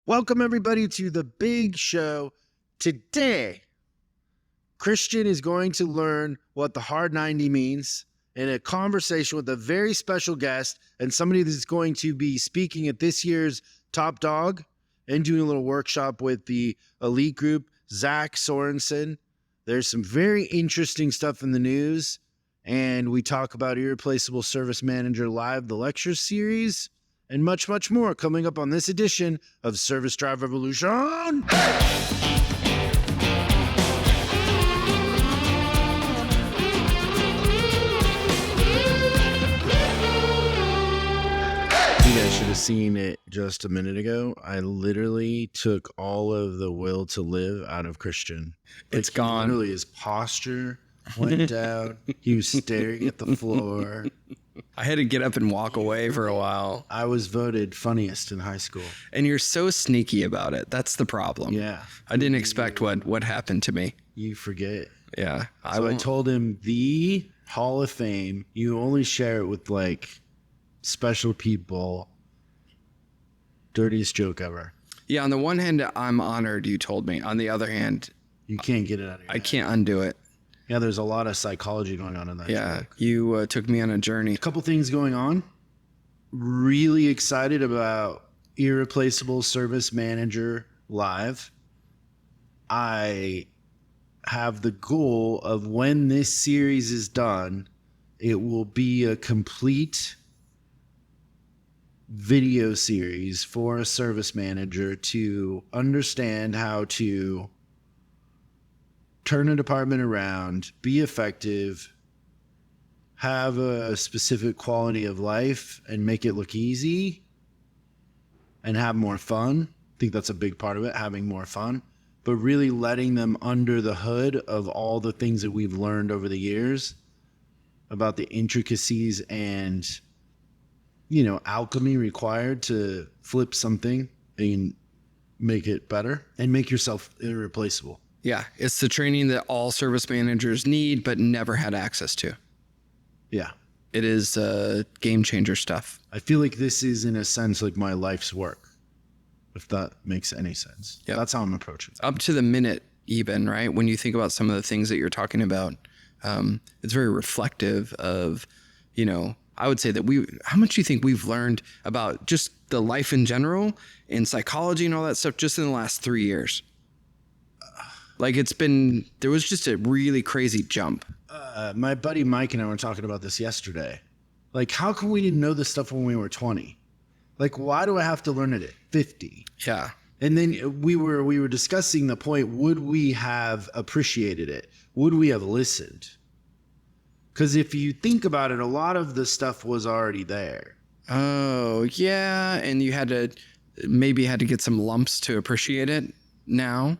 Welcome, everybody, to the big show. Today, Christian is going to learn what the hard 90 means in a conversation with a very special guest and somebody that's going to be speaking at this year's Top Dog and doing a little workshop with the elite group, Zach Sorensen. There's some very interesting stuff in the news, and we talk about Irreplaceable Service Manager Live, the lecture series, and much, much more coming up on this edition of Service Drive Revolution. You guys should have seen it just a minute ago. I literally took all of the will to live out of Christian. It's gone. Literally, his posture went down. He was staring at the floor. I had to get up and walk away for a while. I was voted funniest in high school. And you're so sneaky about it. That's the problem. Yeah. I didn't expect what happened to me. You forget. Yeah. So I told him the Hall of Fame, you only share it with like special people. Dirtiest joke ever. Yeah, on the one hand, I'm honored you told me. On the other hand, You can't get it out of your I head. can't undo it. Yeah, there's a lot of psychology going on in that joke. You took me on a journey. A couple things going on. Really excited about Irreplaceable Service Manager Live. I have the goal of when this series is done, it will be a complete video series for a service manager to understand how to turn a department around, be effective, have a specific quality of life, and make it look easy and have more fun. I think that's a big part of it, having more fun, but really letting them under the hood of all the things that we've learned over the years about the intricacies and, alchemy required to flip something and make it better and make yourself irreplaceable. Yeah, it's the training that all service managers need but never had access to. Yeah. It is game changer stuff. I feel like this is, in a sense, like my life's work, if that makes any sense. Yep. That's how I'm approaching it. Up to the minute even, right? When you think about some of the things that you're talking about, it's very reflective of, I would say that how much do you think we've learned about just the life in general and psychology and all that stuff just in the last 3 years? Like there was just a really crazy jump. My buddy Mike and I were talking about this yesterday. Like, how come we didn't know this stuff when we were 20? Like, why do I have to learn it at 50? Yeah. And then we were discussing the point, would we have appreciated it? Would we have listened? Because if you think about it, a lot of the stuff was already there. Oh, yeah. And you maybe had to get some lumps to appreciate it now.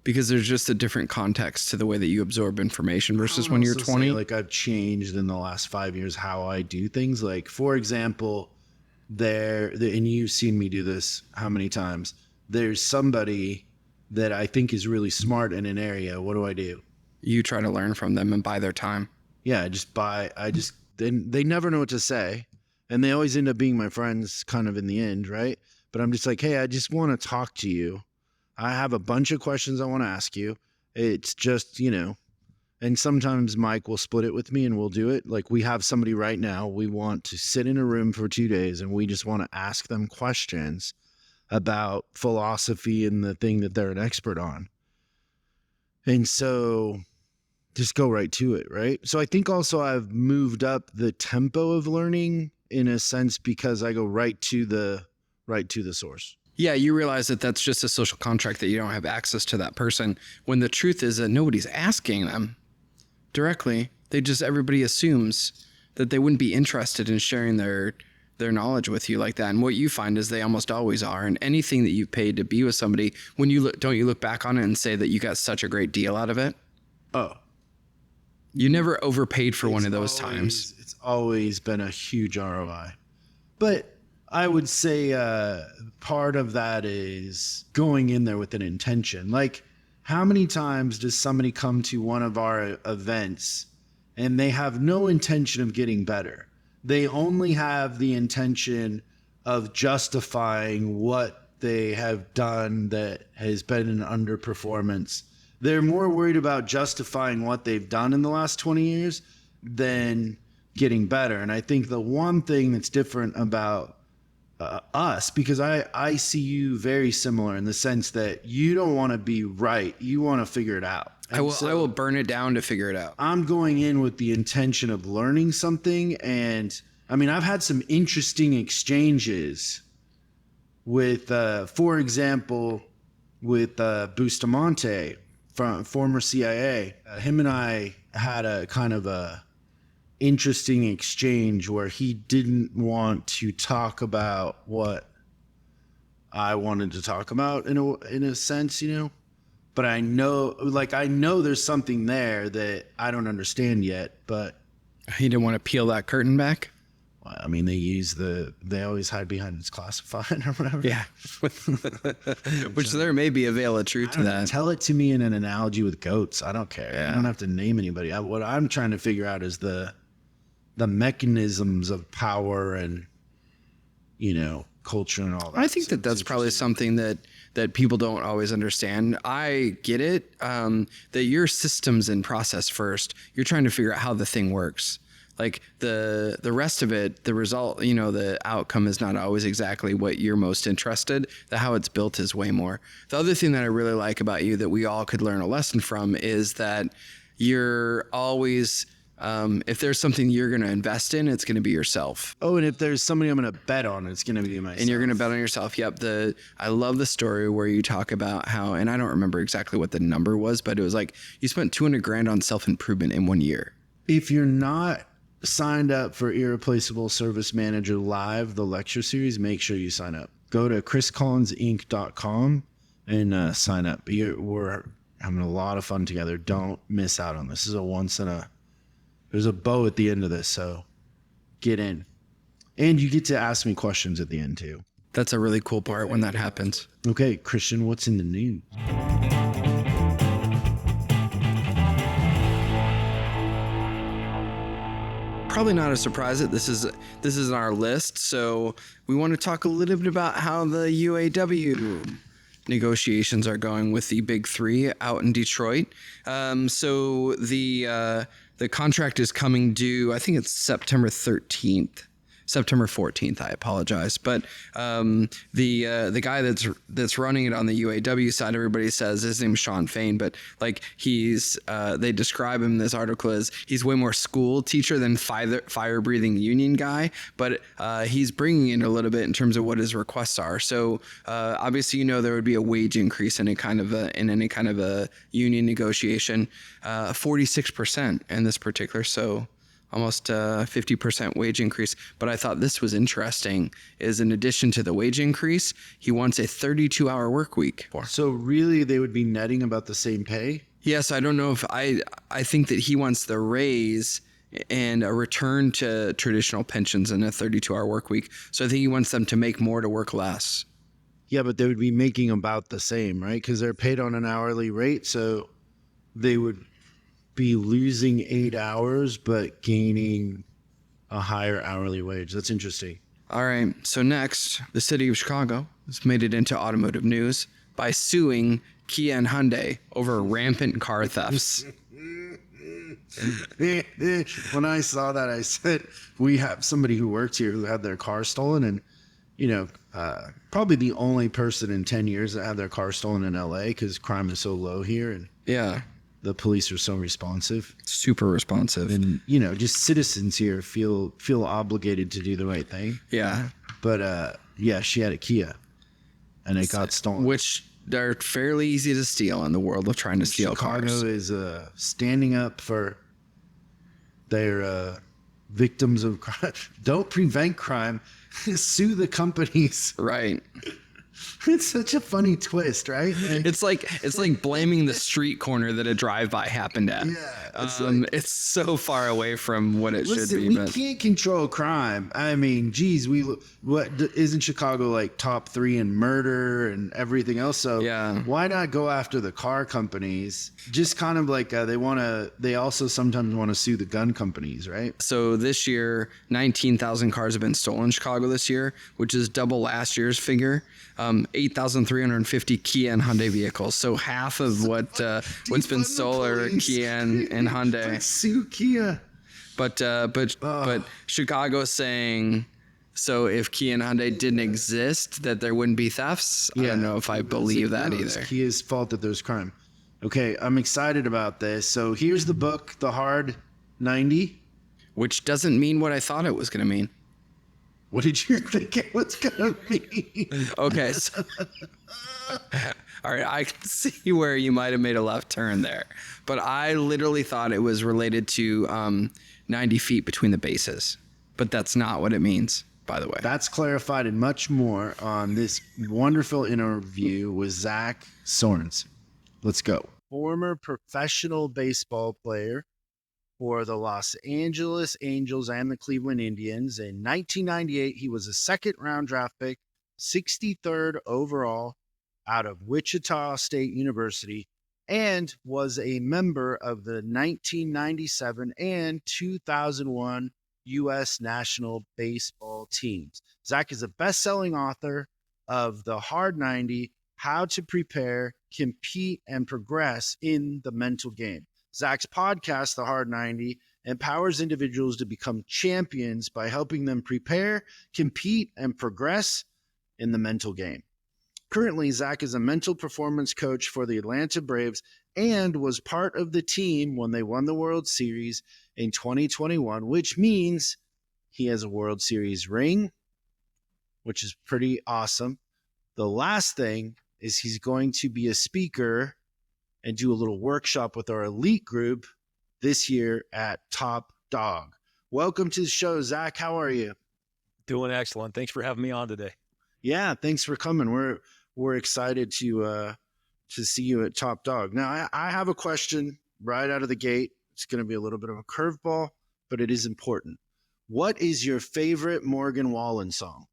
Because there's just a different context to the way that you absorb information versus when you're 20. Like, I've changed in the last 5 years how I do things. Like, for example, and you've seen me do this how many times? There's somebody that I think is really smart in an area. What do? You try to learn from them and buy their time. Yeah, they never know what to say. And they always end up being my friends kind of in the end, right? But I'm just like, hey, I just want to talk to you. I have a bunch of questions I want to ask you. It's just, and sometimes Mike will split it with me and we'll do it. Like, we have somebody right now, we want to sit in a room for 2 days and we just want to ask them questions about philosophy and the thing that they're an expert on. And so just go right to it, right? So I think also I've moved up the tempo of learning in a sense because I go right to the source. Yeah, you realize that that's just a social contract that you don't have access to that person, when the truth is that nobody's asking them directly. Everybody assumes that they wouldn't be interested in sharing their knowledge with you like that. And what you find is they almost always are. And anything that you've paid to be with somebody, when don't you look back on it and say that you got such a great deal out of it? Oh. You never overpaid for one of those times. It's always been a huge ROI. But I would say part of that is going in there with an intention. Like, how many times does somebody come to one of our events and they have no intention of getting better? They only have the intention of justifying what they have done that has been an underperformance. They're more worried about justifying what they've done in the last 20 years than getting better. And I think the one thing that's different about us, because I see you very similar in the sense that you don't want to be right. You want to figure it out. I will burn it down to figure it out. I'm going in with the intention of learning something. And I mean, I've had some interesting exchanges with, for example, with Bustamante, from former CIA. Him and I had a kind of a interesting exchange where he didn't want to talk about what I wanted to talk about in a sense, you know. But I know there's something there that I don't understand yet. But he didn't want to peel that curtain back. I mean, they always hide behind it's classified or whatever. Yeah. Which there may be a veil of truth to that. Tell it to me in an analogy with goats. I don't care. Yeah. I don't have to name anybody. What I'm trying to figure out is the mechanisms of power and, you know, culture and all that. I think that's probably something that people don't always understand. I get it, that your system's in process first. You're trying to figure out how the thing works. Like the rest of it, the result, you know, the outcome is not always exactly what you're most interested. How it's built is way more. The other thing that I really like about you that we all could learn a lesson from is that you're always, if there's something you're going to invest in, it's going to be yourself. Oh, and if there's somebody I'm going to bet on, it's going to be myself. And you're going to bet on yourself. Yep. I love the story where you talk about how, and I don't remember exactly what the number was, but it was like you spent $200,000 on self-improvement in 1 year. If you're not signed up for Irreplaceable Service Manager Live, the lecture series, make sure you sign up. Go to chriscollinsinc.com and sign up. We're having a lot of fun together. Don't miss out on this. This is there's a bow at the end of this, so get in. And you get to ask me questions at the end too. That's a really cool part when that happens. Okay, Christian, what's in the news? Probably not a surprise that this is on our list. So we want to talk a little bit about how the UAW negotiations are going with the big three out in Detroit. So the contract is coming due. I think it's September 14th. I apologize, but the guy that's running it on the UAW side, everybody says his name's Sean Fain, but like they describe him in this article as he's way more school teacher than fire breathing union guy, but he's bringing in a little bit in terms of what his requests are. So obviously, you know, there would be a wage increase in any kind of a union negotiation, 46% in this particular. So almost 50% wage increase. But I thought this was interesting is in addition to the wage increase, he wants a 32-hour work week. So really they would be netting about the same pay? Yes, I don't know if I think that he wants the raise and a return to traditional pensions in a 32-hour work week. So I think he wants them to make more to work less. Yeah, but they would be making about the same, right? Because they're paid on an hourly rate, so they would be losing 8 hours but gaining a higher hourly wage. That's interesting. All right. So next, the city of Chicago has made it into automotive news by suing Kia and Hyundai over rampant car thefts. When I saw that, I said, we have somebody who works here who had their car stolen, and you know, probably the only person in 10 years that had their car stolen in LA because crime is so low here, and yeah, the police are so responsive. Super responsive. And, you know, just citizens here feel obligated to do the right thing. Yeah. But, yeah, she had a Kia and it got stolen. Which they're fairly easy to steal in the world of trying to steal cars. Chicago is standing up for their victims of crime. Don't prevent crime. Sue the companies. Right. It's such a funny twist, right? It's like blaming the street corner that a drive-by happened at. Yeah, it's so far away from what it should be. We can't control crime. I mean, geez, isn't Chicago like top 3 in murder and everything else? So yeah, why not go after the car companies? Just kind of like they also sometimes want to sue the gun companies, right? So this year, 19,000 cars have been stolen in Chicago this year, which is double last year's figure. 8,350 Kia and Hyundai vehicles. So half of what's been sold are Kia and Hyundai. Sue Kia. But Chicago's saying, so if Kia and Hyundai didn't exist, that there wouldn't be thefts. I don't know if I believe that either. It's Kia's fault that there's crime. Okay, I'm excited about this. So here's the book, The Hard 90. Which doesn't mean what I thought it was going to mean. What did you think it was going to mean? Okay. So, all right, I can see where you might have made a left turn there. But I literally thought it was related to 90 feet between the bases. But that's not what it means, by the way. That's clarified and much more on this wonderful interview with Zach Sorensen. Let's go. Former professional baseball player for the Los Angeles Angels and the Cleveland Indians. In 1998, he was a second-round draft pick, 63rd overall out of Wichita State University, and was a member of the 1997 and 2001 U.S. national baseball teams. Zach is a best-selling author of The Hard 90, How to Prepare, Compete, and Progress in the Mental Game. Zach's podcast, The Hard 90, empowers individuals to become champions by helping them prepare, compete, and progress in the mental game. Currently, Zach is a mental performance coach for the Atlanta Braves and was part of the team when they won the World Series in 2021, which means he has a World Series ring, which is pretty awesome. The last thing is he's going to be a speaker and do a little workshop with our elite group this year at Top Dog. Welcome to the show, Zach. How are you? Doing excellent. Thanks for having me on today. Yeah, thanks for coming. We're excited to see you at Top Dog. Now, I have a question right out of the gate. It's going to be a little bit of a curveball, but it is important. What is your favorite Morgan Wallen song?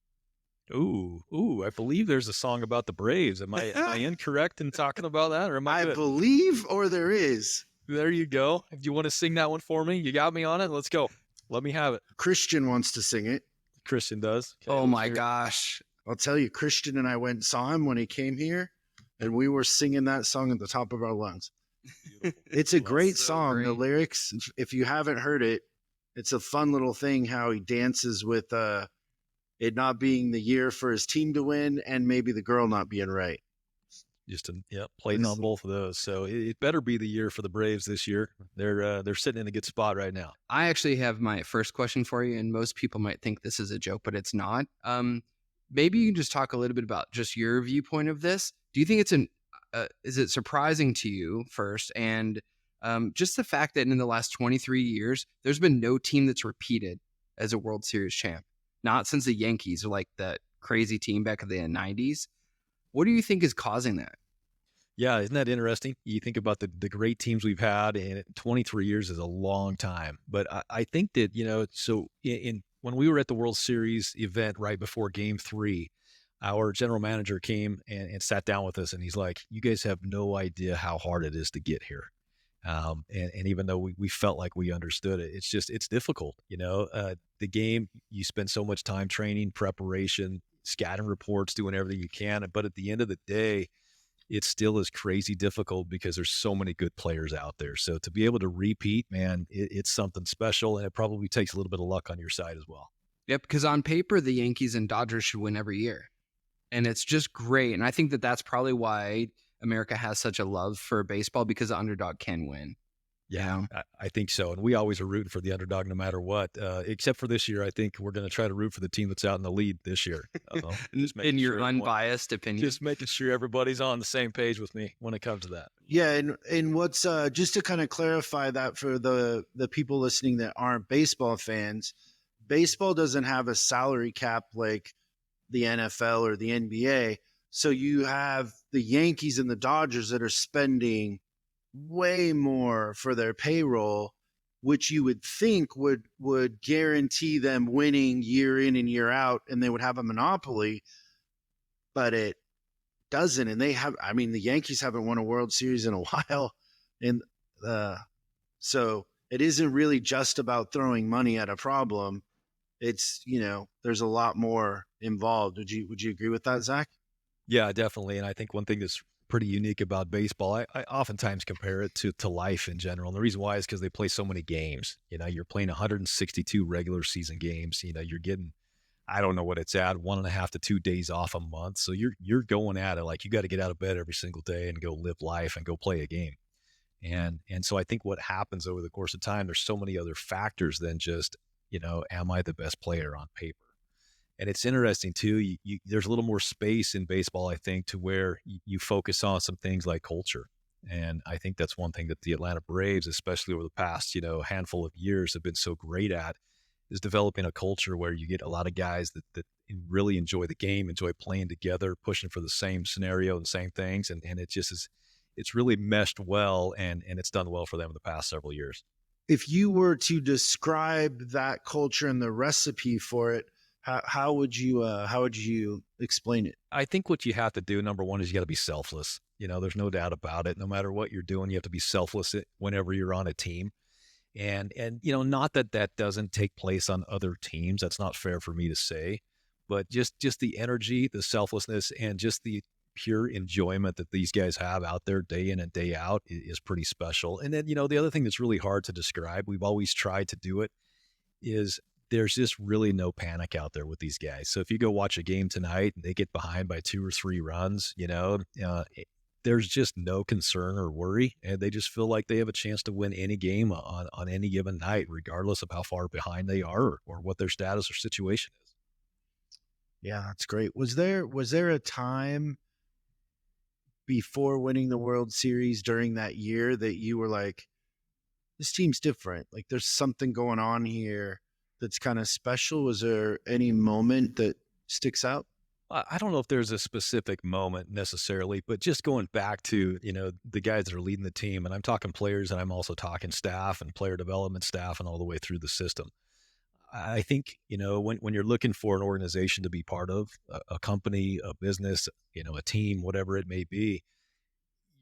Ooh, I believe there's a song about the Braves. Am I incorrect in talking about that, or am I good? Believe, or there is. There you go. If you want to sing that one for me, you got me on it. Let's go. Let me have it. Christian wants to sing it. Christian does. Okay, oh my gosh. I'll tell you, Christian and I went and saw him when he came here, and we were singing that song at the top of our lungs. It's a great song. Great. The lyrics, if you haven't heard it, it's a fun little thing how he dances with it not being the year for his team to win and maybe the girl not being right. Playing on both of those. So it better be the year for the Braves this year. They're sitting in a good spot right now. I actually have my first question for you, and most people might think this is a joke, but it's not. Maybe you can just talk a little bit about just your viewpoint of this. Do you think it's is it surprising to you first? And just the fact that in the last 23 years, there's been no team that's repeated as a World Series champ. Not since the Yankees are like that crazy team back in the 90s. What do you think is causing that? Yeah, isn't that interesting? You think about the great teams we've had, and 23 years is a long time. But I think that, so when we were at the World Series event right before Game 3, our general manager came and sat down with us, and he's like, you guys have no idea how hard it is to get here. And even though we felt like we understood it, it's difficult. The game, you spend so much time training, preparation, scattering reports, doing everything you can. But at the end of the day, it still is crazy difficult because there's so many good players out there. So to be able to repeat, man, it's something special, and it probably takes a little bit of luck on your side as well. Yep, because on paper, the Yankees and Dodgers should win every year. And it's just great. And I think that that's probably why America has such a love for baseball, because the underdog can win. Yeah, I think so. And we always are rooting for the underdog no matter what, except for this year. I think we're going to try to root for the team that's out in the lead this year. In your unbiased opinion. Just making sure everybody's on the same page with me when it comes to that. Yeah, and what's just to kind of clarify that for the people listening that aren't baseball fans, baseball doesn't have a salary cap like the NFL or the NBA. So you have the Yankees and the Dodgers that are spending way more for their payroll, which you would think would guarantee them winning year in and year out, and they would have a monopoly, but it doesn't. And the Yankees haven't won a World Series in a while. And so it isn't really just about throwing money at a problem. It's, there's a lot more involved. Would you agree with that, Zach? Yeah, definitely. And I think one thing that's pretty unique about baseball, I oftentimes compare it to life in general. And the reason why is because they play so many games. You're playing 162 regular season games. You're getting, I don't know what it's at, 1.5 to 2 days off a month. So you're going at it like you got to get out of bed every single day and go live life and go play a game. And so I think what happens over the course of time, there's so many other factors than just, am I the best player on paper? And it's interesting too. There's a little more space in baseball, I think, to where you focus on some things like culture. And I think that's one thing that the Atlanta Braves, especially over the past, handful of years, have been so great at, is developing a culture where you get a lot of guys that really enjoy the game, enjoy playing together, pushing for the same scenario and same things. And it just is, it's really meshed well, and it's done well for them in the past several years. If you were to describe that culture and the recipe for it, how would you explain it? I think what you have to do, number one, is you got to be selfless. There's no doubt about it. No matter what you're doing, you have to be selfless whenever you're on a team. And not that that doesn't take place on other teams. That's not fair for me to say, but just the energy, the selflessness, and just the pure enjoyment that these guys have out there day in and day out is pretty special. And then, the other thing that's really hard to describe, we've always tried to do it, is there's just really no panic out there with these guys. So if you go watch a game tonight and they get behind by 2 or 3 runs, there's just no concern or worry. And they just feel like they have a chance to win any game on any given night, regardless of how far behind they are or what their status or situation is. Yeah, that's great. Was there a time before winning the World Series during that year that you were like, this team's different? Like there's something going on here that's kind of special? Was there any moment that sticks out? I don't know if there's a specific moment necessarily, but just going back to, the guys that are leading the team, and I'm talking players and I'm also talking staff and player development staff and all the way through the system. I think, when you're looking for an organization to be part of, a company, a business, a team, whatever it may be,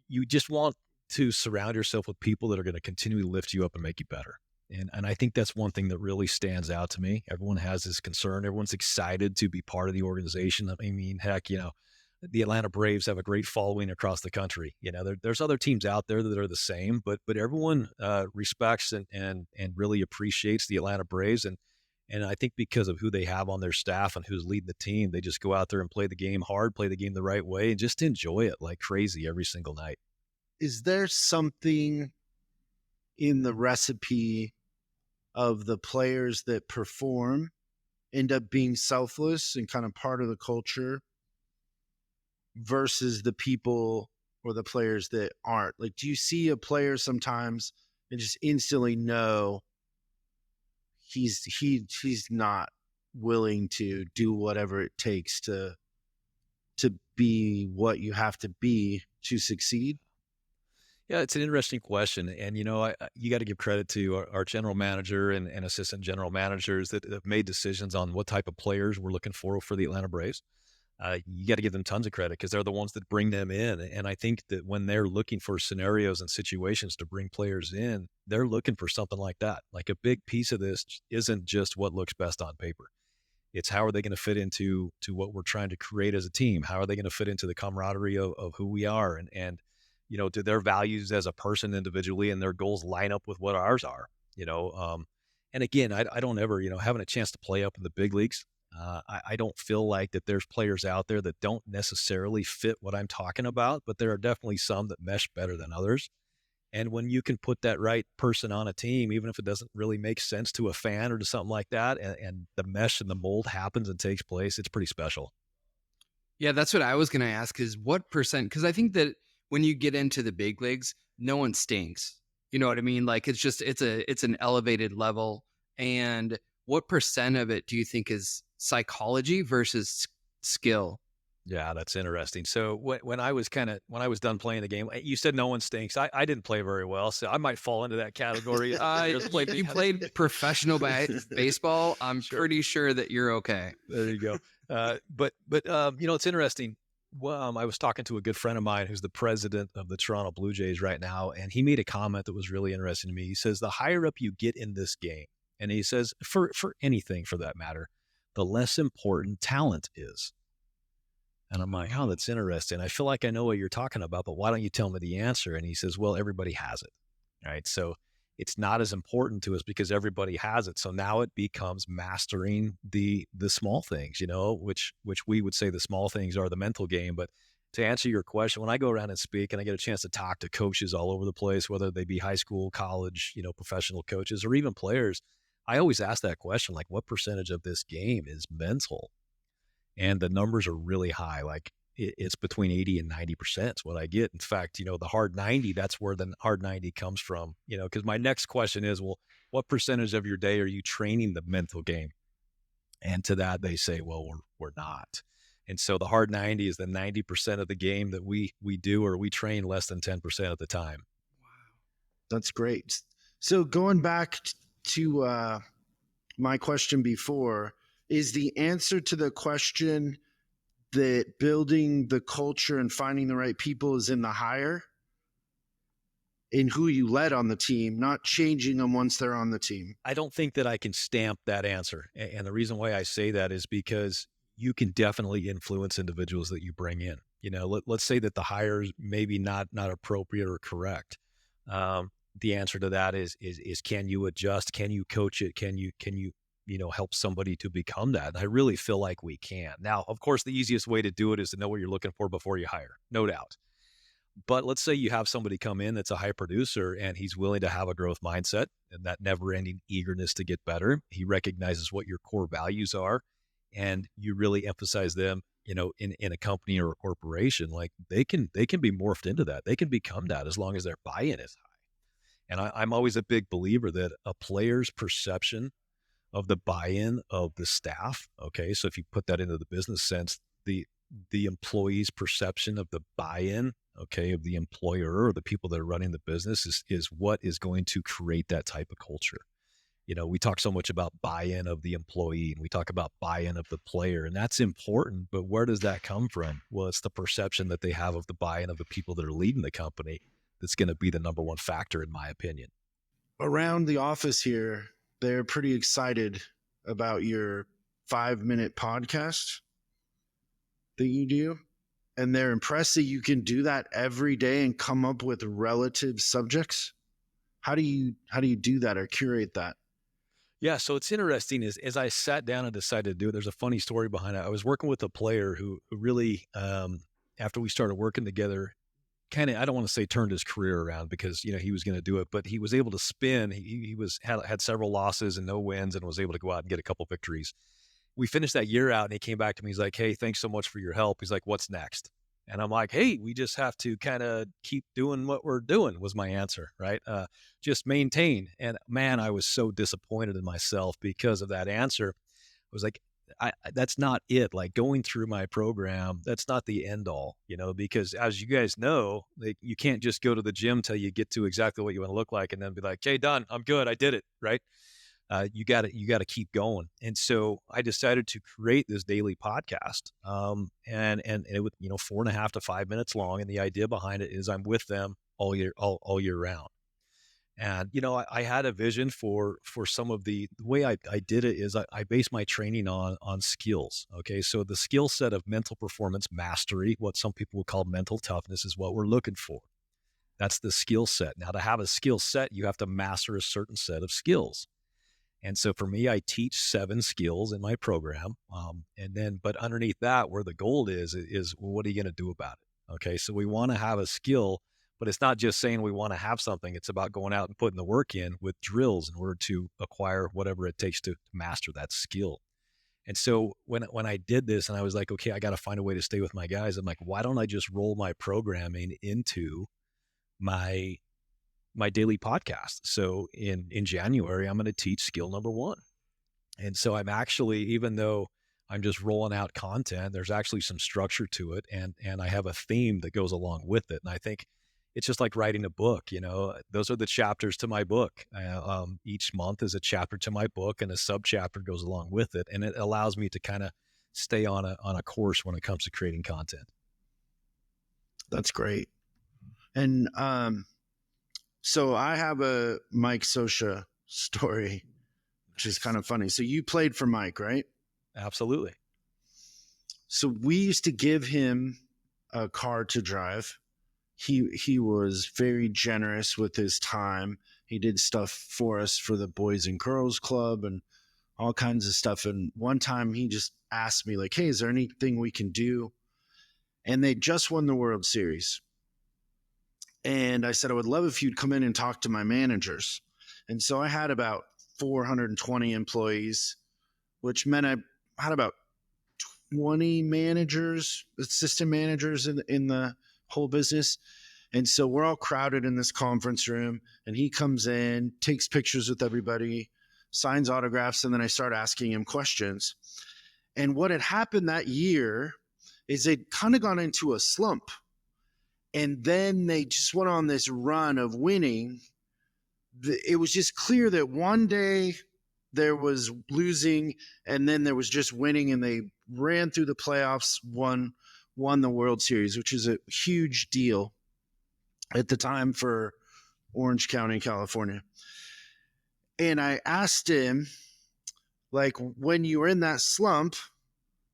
you just want to surround yourself with people that are going to continually lift you up and make you better. And I think that's one thing that really stands out to me. Everyone has this concern. Everyone's excited to be part of the organization. I mean, heck, the Atlanta Braves have a great following across the country. There's other teams out there that are the same, but everyone respects and really appreciates the Atlanta Braves. And I think because of who they have on their staff and who's leading the team, they just go out there and play the game hard, play the game the right way, and just enjoy it like crazy every single night. Is there something in the recipe of the players that perform end up being selfless and kind of part of the culture versus the people or the players that aren't? Like, do you see a player sometimes and just instantly know he's not willing to do whatever it takes to be what you have to be to succeed? Yeah, it's an interesting question. And, you got to give credit to our general manager and assistant general managers that have made decisions on what type of players we're looking for the Atlanta Braves. You got to give them tons of credit because they're the ones that bring them in. And I think that when they're looking for scenarios and situations to bring players in, they're looking for something like that. Like a big piece of this isn't just what looks best on paper. It's how are they going to fit into what we're trying to create as a team? How are they going to fit into the camaraderie of who we are? And do their values as a person individually and their goals line up with what ours are? And again, I don't ever, having a chance to play up in the big leagues, I don't feel like that there's players out there that don't necessarily fit what I'm talking about, but there are definitely some that mesh better than others. And when you can put that right person on a team, even if it doesn't really make sense to a fan or to something like that, and the mesh and the mold happens and takes place, it's pretty special. Yeah, that's what I was going to ask is what percent, because I think that when you get into the big leagues, no one stinks. You know what I mean? Like it's an elevated level. And what percent of it do you think is psychology versus skill? Yeah, that's interesting. So when I was done playing the game, you said no one stinks. I didn't play very well, so I might fall into that category. You played professional baseball. I'm pretty sure that you're okay. There you go. But it's interesting. Well, I was talking to a good friend of mine who's the president of the Toronto Blue Jays right now, and he made a comment that was really interesting to me. He says, the higher up you get in this game, and he says, for anything for that matter, the less important talent is. And I'm like, oh, that's interesting. I feel like I know what you're talking about, but why don't you tell me the answer? And he says, well, everybody has it. Right. So it's not as important to us because everybody has it. So now it becomes mastering the small things, which we would say the small things are the mental game. But to answer your question, when I go around and speak and I get a chance to talk to coaches all over the place, whether they be high school, college, professional coaches, or even players, I always ask that question, like, what percentage of this game is mental? And the numbers are really high. Like it's between 80 and 90% is what I get. In fact, the hard 90, that's where the hard 90 comes from, because my next question is, well, what percentage of your day are you training the mental game? And to that, they say, well, we're not. And so the hard 90 is the 90% of the game that we do, or we train less than 10% of the time. Wow. That's great. So going back to my question before, is the answer to the question that building the culture and finding the right people is in the hire, in who you led on the team, not changing them once they're on the team? I don't think that I can stamp that answer. And the reason why I say that is because you can definitely influence individuals that you bring in. Let's say that the hire is maybe not appropriate or correct. The answer to that is can you adjust? Can you coach it? Can you help somebody to become that? And I really feel like we can. Now, of course, the easiest way to do it is to know what you're looking for before you hire, no doubt. But let's say you have somebody come in that's a high producer and he's willing to have a growth mindset and that never-ending eagerness to get better. He recognizes what your core values are, and you really emphasize them, in a company or a corporation. Like they can be morphed into that. They can become that as long as their buy-in is high. And I'm always a big believer that a player's perception of the buy-in of the staff. Okay. So if you put that into the business sense, the employee's perception of the buy-in, okay, of the employer or the people that are running the business is what is going to create that type of culture. We talk so much about buy-in of the employee and we talk about buy-in of the player, and that's important, but where does that come from? Well, it's the perception that they have of the buy-in of the people that are leading the company that's going to be the number one factor, in my opinion. Around the office here, they're pretty excited about your 5-minute podcast that you do. And they're impressed that you can do that every day and come up with relative subjects. How do you do that or curate that? Yeah, so it's interesting is as I sat down and decided to do it, there's a funny story behind it. I was working with a player who really, after we started working together, kind of, I don't want to say turned his career around because, he was going to do it, but he was able to spin. He had several losses and no wins and was able to go out and get a couple victories. We finished that year out and he came back to me. He's like, hey, thanks so much for your help. He's like, what's next? And I'm like, hey, we just have to kind of keep doing what we're doing, was my answer, right? Just maintain. And man, I was so disappointed in myself because of that answer. I was like, that's not it. Like going through my program, that's not the end all, because as you guys know, you can't just go to the gym till you get to exactly what you want to look like and then be like, okay, done, I'm good, I did it, right? You got to keep going. And so I decided to create this daily podcast. And it was, 4.5 to 5 minutes long. And the idea behind it is I'm with them all year round. And, I had a vision for some of the way I did it is I based my training on skills. Okay. So the skill set of mental performance mastery, what some people would call mental toughness, is what we're looking for. That's the skill set. Now, to have a skill set, you have to master a certain set of skills. And so for me, I teach 7 skills in my program. But underneath that, where the goal is well, what are you going to do about it? Okay. So we want to have a skill, but it's not just saying we want to have something. It's about going out and putting the work in with drills in order to acquire whatever it takes to master that skill. And so when I did this and I was like, okay, I got to find a way to stay with my guys. I'm like, why don't I just roll my programming into my daily podcast? So in January, I'm going to teach skill number 1. And so I'm actually, even though I'm just rolling out content, there's actually some structure to it. And I have a theme that goes along with it. And I think it's just like writing a book, those are the chapters to my book. Each month is a chapter to my book and a sub chapter goes along with it. And it allows me to kind of stay on a course when it comes to creating content. That's great. And, so I have a Mike Scioscia story, which is kind of funny. So you played for Mike, right? Absolutely. So we used to give him a car to drive. He was very generous with his time. He did stuff for us for the Boys and Girls Club and all kinds of stuff. And one time he just asked me, like, hey, is there anything we can do? And they just won the World Series. And I said, I would love if you'd come in and talk to my managers. And so I had about 420 employees, which meant I had about 20 managers, assistant managers in the whole business. And so we're all crowded in this conference room, and he comes in, takes pictures with everybody, signs autographs, and then I start asking him questions. And what had happened that year is they'd kind of gone into a slump. And then they just went on this run of winning. It was just clear that one day there was losing, and then there was just winning, and they ran through the playoffs, won the World Series, which is a huge deal at the time for Orange County, California. And I asked him, like, when you were in that slump,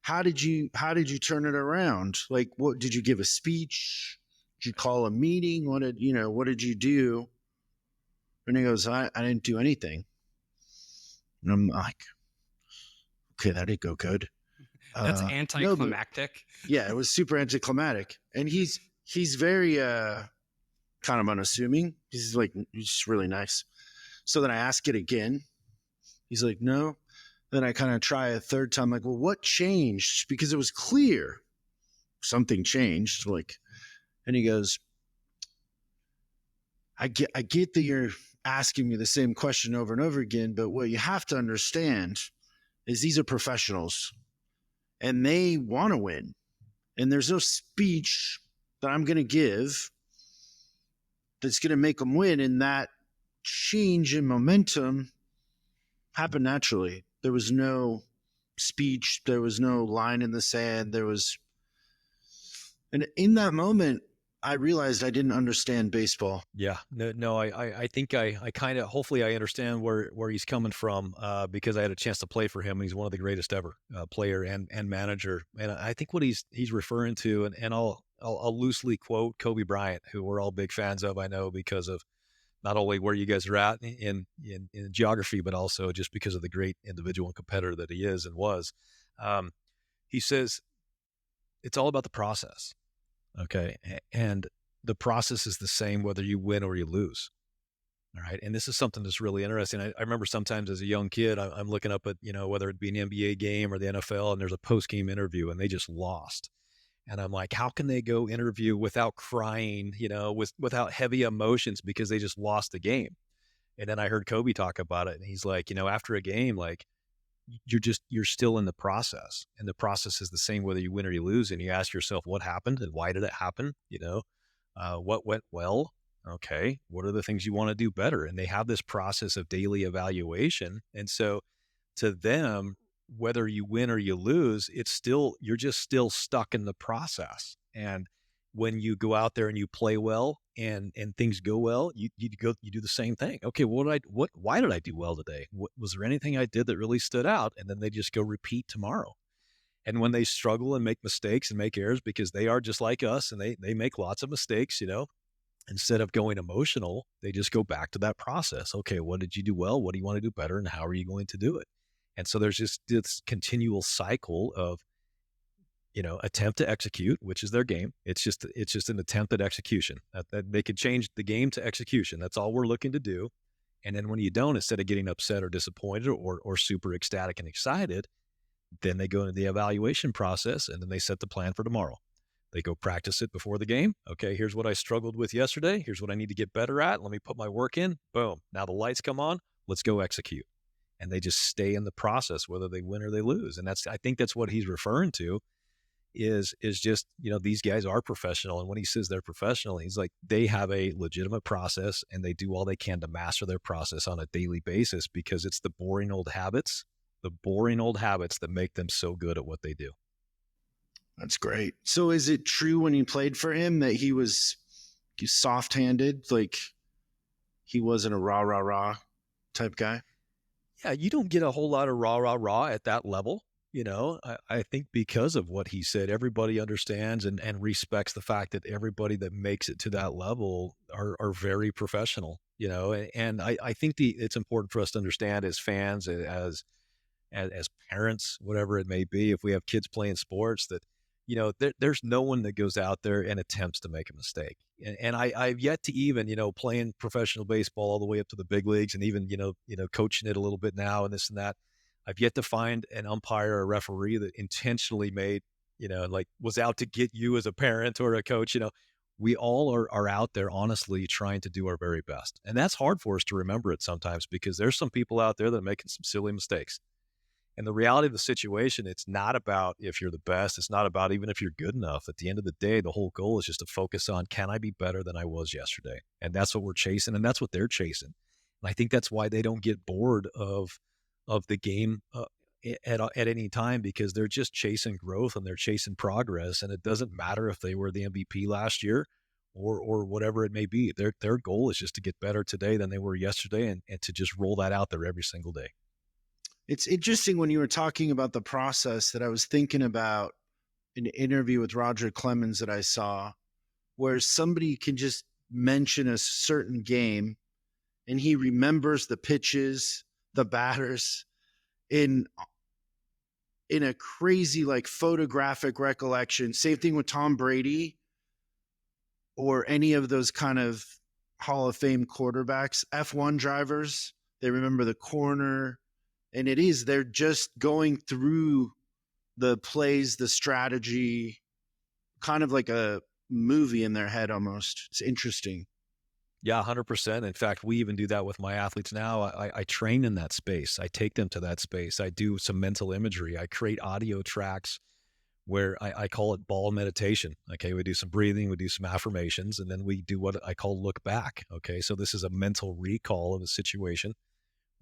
how did you turn it around? Like, what did you give a speech? Did you call a meeting? What did you do? And he goes, I didn't do anything. And I'm like, okay, that didn't go good. That's anticlimactic. Yeah, it was super anticlimactic. And he's very kind of unassuming. He's just really nice. So then I ask it again. He's like, no. Then I kind of try a third time, like, well, what changed? Because it was clear something changed. And he goes, I get that you're asking me the same question over and over again, but what you have to understand is these are professionals and they want to win. And there's no speech that I'm going to give that's going to make them win. And that change in momentum happened naturally. There was no speech. There was no line in the sand. And in that moment, I realized I didn't understand baseball. Yeah, no, I think I kind of, hopefully I understand where he's coming from, because I had a chance to play for him. He's one of the greatest ever, player and manager. And I think what he's referring to, and I'll loosely quote Kobe Bryant, who we're all big fans of, I know, because of not only where you guys are at in geography, but also just because of the great individual and competitor that he is and was. He says, it's all about the process. Okay. And the process is the same whether you win or you lose. All right. And this is something that's really interesting. I remember sometimes as a young kid, I'm looking up at, whether it be an NBA game or the NFL, and there's a post-game interview and they just lost. And I'm like, how can they go interview without crying, without heavy emotions because they just lost the game? And then I heard Kobe talk about it. And he's like, after a game, like, you're still in the process, and the process is the same whether you win or you lose. And you ask yourself, what happened and why did it happen? What went well? Okay. What are the things you want to do better? And they have this process of daily evaluation. And so to them, whether you win or you lose, you're just still stuck in the process. And when you go out there and you play well and things go well, you do the same thing. Okay, why did I do well today? Was there anything I did that really stood out? And then they just go repeat tomorrow. And when they struggle and make mistakes and make errors, because they are just like us and they make lots of mistakes, instead of going emotional, they just go back to that process. Okay, what did you do well? What do you want to do better? And how are you going to do it? And so there's just this continual cycle of, attempt to execute, which is their game. It's just an attempt at execution. That they could change the game to execution. That's all we're looking to do. And then when you don't, instead of getting upset or disappointed or super ecstatic and excited, then they go into the evaluation process and then they set the plan for tomorrow. They go practice it before the game. Okay, here's what I struggled with yesterday. Here's what I need to get better at. Let me put my work in. Boom. Now the lights come on. Let's go execute. And they just stay in the process, whether they win or they lose. And I think that's what he's referring to. Is just, these guys are professional. And when he says they're professional, he's like, they have a legitimate process and they do all they can to master their process on a daily basis, because it's the boring old habits that make them so good at what they do. That's great. So is it true when you played for him that he was soft-handed? Like he wasn't a rah type guy? Yeah, you don't get a whole lot of rah at that level. I think because of what he said, everybody understands and respects the fact that everybody that makes it to that level are very professional, and I think it's important for us to understand as fans, as parents, whatever it may be, if we have kids playing sports, that there's no one that goes out there and attempts to make a mistake. And I've yet to even playing professional baseball all the way up to the big leagues, and even coaching it a little bit now and this and that. I've yet to find an umpire or a referee that intentionally made like was out to get you as a parent or a coach. We all are out there honestly trying to do our very best, and that's hard for us to remember it sometimes, because there's some people out there that are making some silly mistakes. And the reality of the situation, it's not about if you're the best. It's not about even if you're good enough. At the end of the day, the whole goal is just to focus on, can I be better than I was yesterday? And that's what we're chasing, and that's what they're chasing. And I think that's why they don't get bored of the game at any time, because they're just chasing growth and they're chasing progress. And it doesn't matter if they were the MVP last year or whatever it may be. Their goal is just to get better today than they were yesterday, and to just roll that out there every single day. It's interesting when you were talking about the process that I was thinking about an interview with Roger Clemens that I saw, where somebody can just mention a certain game and he remembers the pitches, the batters in a crazy like photographic recollection. Same thing with Tom Brady or any of those kind of Hall of Fame quarterbacks, F1 drivers. They remember the corner. And they're just going through the plays, the strategy, kind of like a movie in their head almost. It's interesting. Yeah, 100%. In fact, we even do that with my athletes now. I train in that space. I take them to that space. I do some mental imagery. I create audio tracks where I call it ball meditation. Okay, we do some breathing, we do some affirmations, and then we do what I call look back. Okay, so this is a mental recall of a situation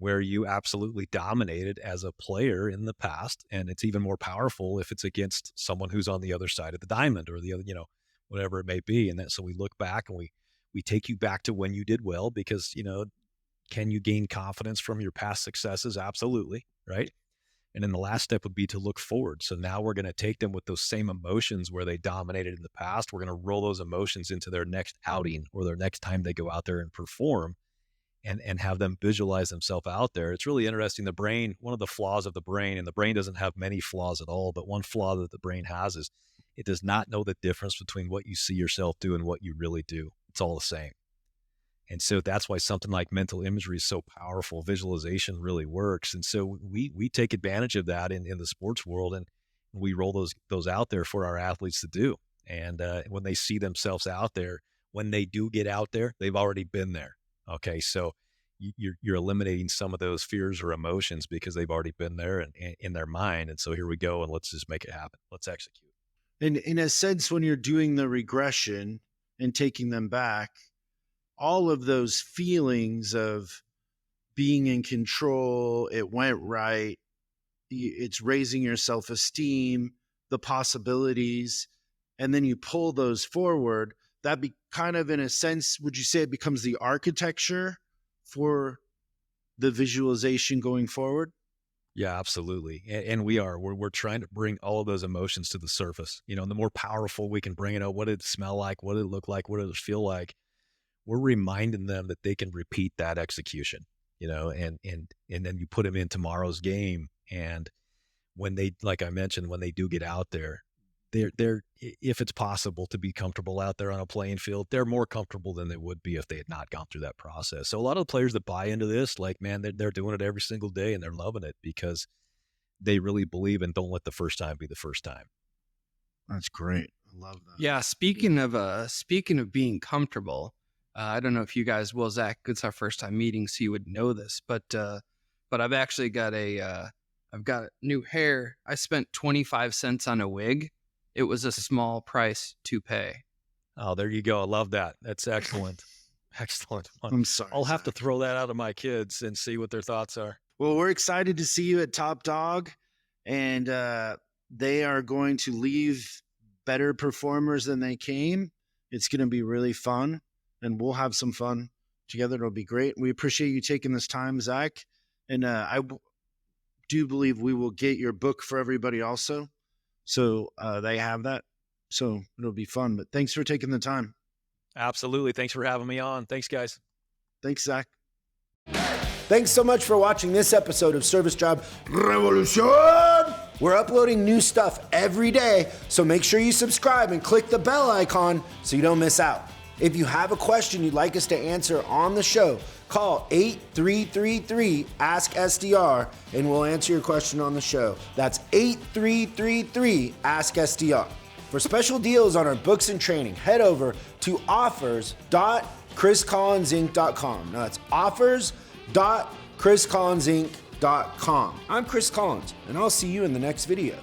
where you absolutely dominated as a player in the past. And it's even more powerful if it's against someone who's on the other side of the diamond, or the other, whatever it may be. And so we look back and we take you back to when you did well, because, can you gain confidence from your past successes? Absolutely. Right. And then the last step would be to look forward. So now we're going to take them with those same emotions where they dominated in the past. We're going to roll those emotions into their next outing or their next time they go out there and perform. And have them visualize themselves out there. It's really interesting. The brain, one of the flaws of the brain, and the brain doesn't have many flaws at all, but one flaw that the brain has is it does not know the difference between what you see yourself do and what you really do. It's all the same. And so that's why something like mental imagery is so powerful. Visualization really works. And so we take advantage of that in the sports world, and we roll those out there for our athletes to do. And when they see themselves out there, when they do get out there, they've already been there. Okay, so you're eliminating some of those fears or emotions because they've already been there and in their mind. And so here we go, and let's just make it happen. Let's execute. And in a sense, when you're doing the regression and taking them back, all of those feelings of being in control, it went right, it's raising your self-esteem, the possibilities, and then you pull those forward, that be kind of, in a sense, would you say it becomes the architecture for the visualization going forward? Yeah, absolutely. And we're trying to bring all of those emotions to the surface. And the more powerful we can bring it out, what did it smell like? What did it look like? What did it feel like? We're reminding them that they can repeat that execution, and then you put them in tomorrow's game. And when they, like I mentioned, when they do get out there, they're if it's possible to be comfortable out there on a playing field, they're more comfortable than they would be if they had not gone through that process. So a lot of the players that buy into this, like, man, they're doing it every single day and they're loving it because they really believe, and don't let the first time be the first time. That's great. I love that. Yeah. Speaking of being comfortable, I don't know if you guys will, Zach, it's our first time meeting, so you would know this, but I've actually got I've got new hair. I spent 25 cents on a wig. It was a small price to pay. Oh, there you go. I love that. That's excellent. Excellent. I'm sorry. I'll have to throw that out of my kids and see what their thoughts are. Well, we're excited to see you at Top Dog, and they are going to leave better performers than they came. It's going to be really fun, and we'll have some fun together. It'll be great. We appreciate you taking this time, Zach. And do believe we will get your book for everybody also. So they have that. So it'll be fun. But thanks for taking the time. Absolutely. Thanks for having me on. Thanks, guys. Thanks, Zach. Thanks so much for watching this episode of Service Job Revolution. We're uploading new stuff every day, so make sure you subscribe and click the bell icon so you don't miss out. If you have a question you'd like us to answer on the show, call 8333-ASK-SDR and we'll answer your question on the show. That's 8333-ASK-SDR. For special deals on our books and training, head over to offers.chriscollinsinc.com. Now that's offers.chriscollinsinc.com. I'm Chris Collins, and I'll see you in the next video.